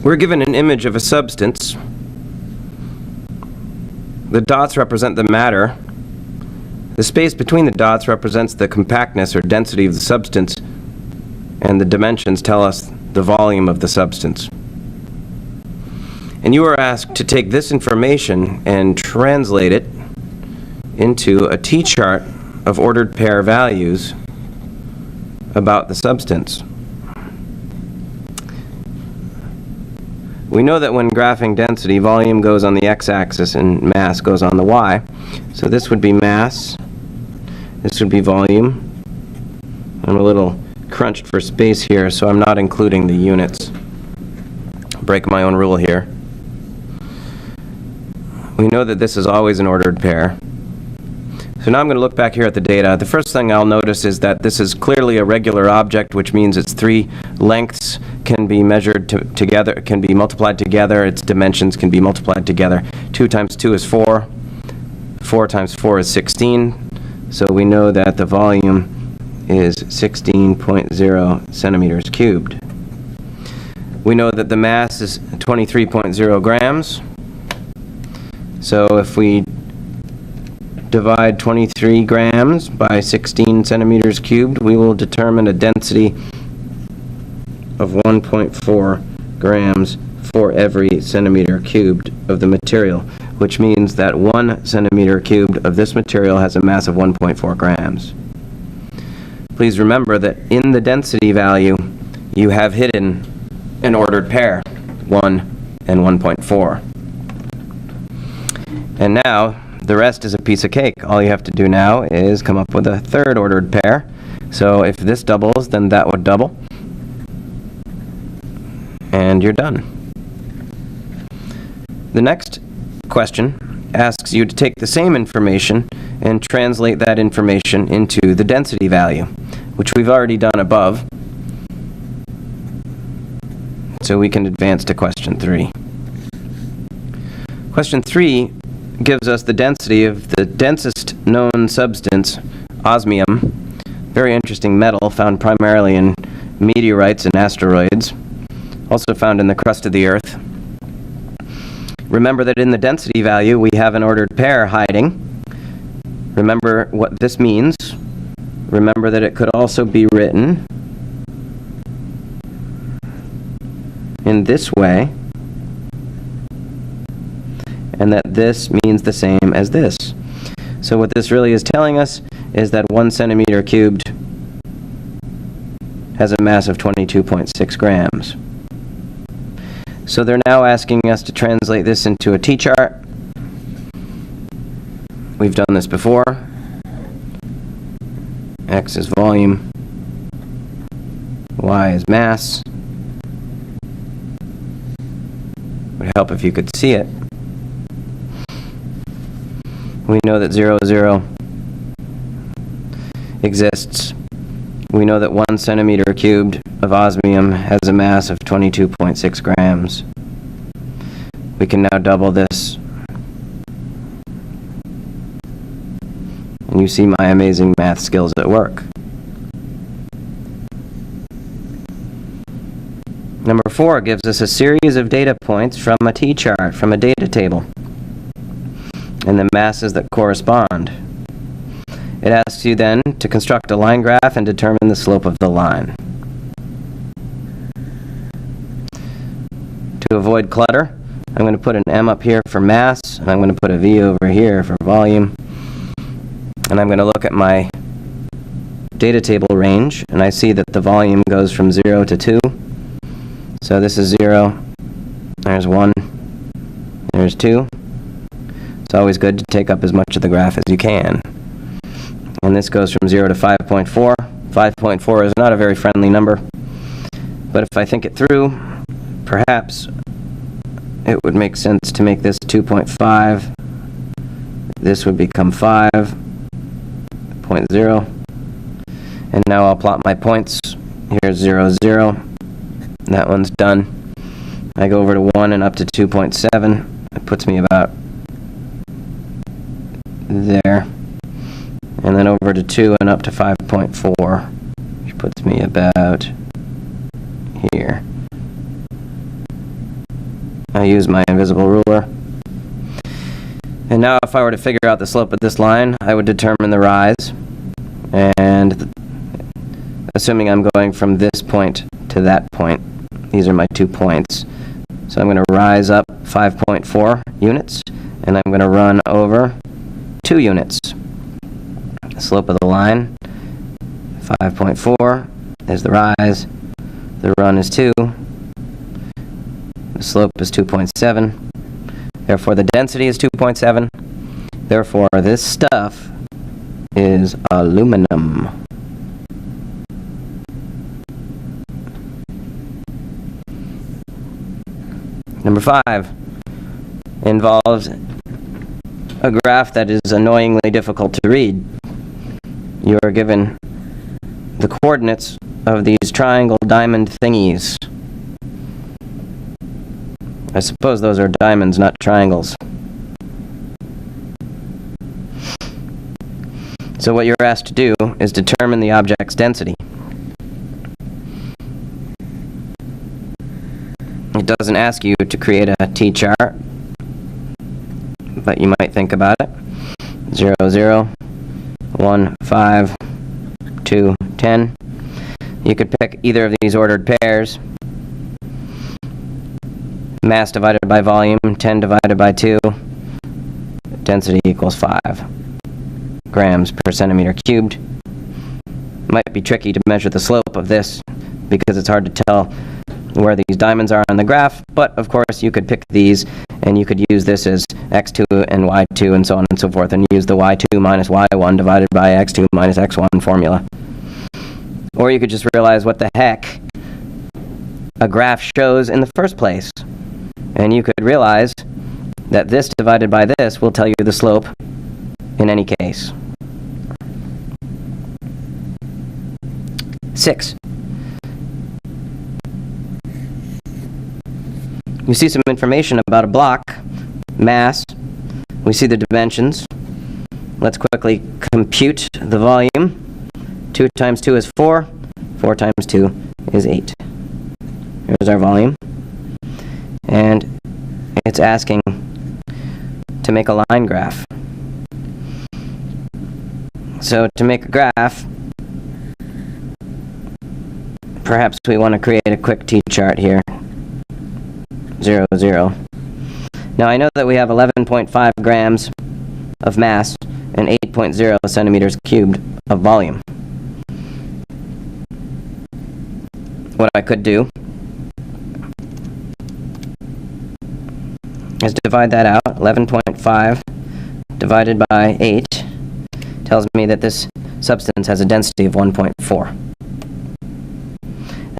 We're given an image of a substance. The dots represent the matter. The space between the dots represents the compactness or density of the substance, and the dimensions tell us the volume of the substance. And you are asked to take this information and translate it into a T-chart of ordered pair values about the substance. We know that when graphing density, volume goes on the x-axis and mass goes on the y. So this would be mass, this would be volume. I'm a little crunched for space here, so I'm not including the units. Break my own rule here. We know that this is always an ordered pair. So now I'm going to look back here at the data. The first thing I'll notice is that this is clearly a regular object, which means its three lengths can be measured together, can be multiplied together, its dimensions can be multiplied together. 2 times 2 is 4. 4 times 4 is 16. So we know that the volume is 16.0 centimeters cubed. We know that the mass is 23.0 grams. So if we divide 23 grams by 16 centimeters cubed, we will determine a density of 1.4 grams for every centimeter cubed of the material, which means that 1 centimeter cubed of this material has a mass of 1.4 grams. Please remember that in the density value, you have hidden an ordered pair, 1 and 1.4. And now, the rest is a piece of cake. All you have to do now is come up with a third ordered pair. So if this doubles, then that would double. And you're done. The next question asks you to take the same information and translate that information into the density value, which we've already done above. So we can advance to question 3. Question 3 gives us the density of the densest known substance, osmium, very interesting metal found primarily in meteorites and asteroids, also found in the crust of the Earth. Remember that in the density value we have an ordered pair hiding. Remember what this means. Remember that it could also be written in this way, and that this means the same as this. So what this really is telling us is that 1 centimeter cubed has a mass of 22.6 grams. So they're now asking us to translate this into a T-chart. We've done this before. X is volume, Y is mass. Would help if you could see it. We know that 0, 0 exists. We know that 1 centimeter cubed of osmium has a mass of 22.6 grams. We can now double this. And you see my amazing math skills at work. Number 4 gives us a series of data points from a T-chart, from a data table, and the masses that correspond. It asks you then to construct a line graph and determine the slope of the line. To avoid clutter, I'm going to put an M up here for mass, and I'm going to put a V over here for volume. And I'm going to look at my data table range, and I see that the volume goes from 0 to 2. So this is 0, there's 1, there's 2. It's always good to take up as much of the graph as you can. And this goes from 0 to 5.4. 5.4 is not a very friendly number, but if I think it through, perhaps it would make sense to make this 2.5. This would become 5.0. And now I'll plot my points. Here's 0, 0. That one's done. I go over to 1 and up to 2.7. It puts me about there. And then over to 2 and up to 5.4, which puts me about here. I use my invisible ruler. And now if I were to figure out the slope of this line, I would determine the rise. And assuming I'm going from this point to that point, these are my 2 points. So I'm going to rise up 5.4 units, and I'm going to run over 2 units. The slope of the line, 5.4 is the rise. The run is 2. The slope is 2.7. Therefore, the density is 2.7. Therefore, this stuff is aluminum. Number 5 involves a graph that is annoyingly difficult to read. You are given the coordinates of these triangle diamond thingies. I suppose those are diamonds, not triangles. So what you're asked to do is determine the object's density. It doesn't ask you to create a T-chart, but you might think about it. 0, 0, 1, 5, 2, 10. You could pick either of these ordered pairs. Mass divided by volume, 10 divided by 2. Density equals 5 grams per centimeter cubed. Might be tricky to measure the slope of this because it's hard to tell where these diamonds are on the graph, but of course you could pick these and you could use this as x2 and y2 and so on and so forth, and use the y2 minus y1 divided by x2 minus x1 formula. Or you could just realize what the heck a graph shows in the first place. And you could realize that this divided by this will tell you the slope in any case. 6. We see some information about a block, mass. We see the dimensions. Let's quickly compute the volume. 2 times 2 is 4. 4 times 2 is 8. Here's our volume. And it's asking to make a line graph. So to make a graph, perhaps we want to create a quick T-chart here. 0, 0. Now I know that we have 11.5 grams of mass and 8.0 centimeters cubed of volume. What I could do is divide that out. 11.5 divided by 8 tells me that this substance has a density of 1.4.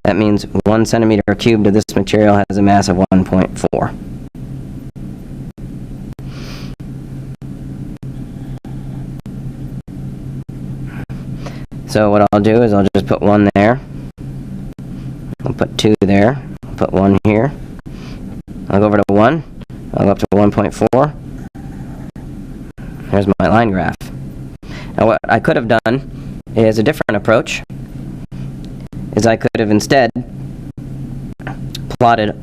That means 1 centimeter cubed of this material has a mass of 1.4. So what I'll do is I'll just put 1 there. I'll put 2 there. I'll put 1 here. I'll go over to 1. I'll go up to 1.4. There's my line graph. Now what I could have done is a different approach. Is I could have instead plotted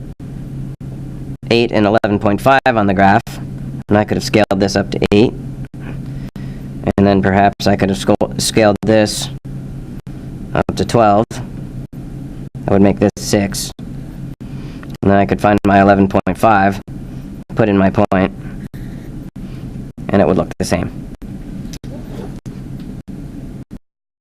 8 and 11.5 on the graph, and I could have scaled this up to 8. And then perhaps I could have scaled this up to 12. That would make this 6. And then I could find my 11.5, put in my point, and it would look the same.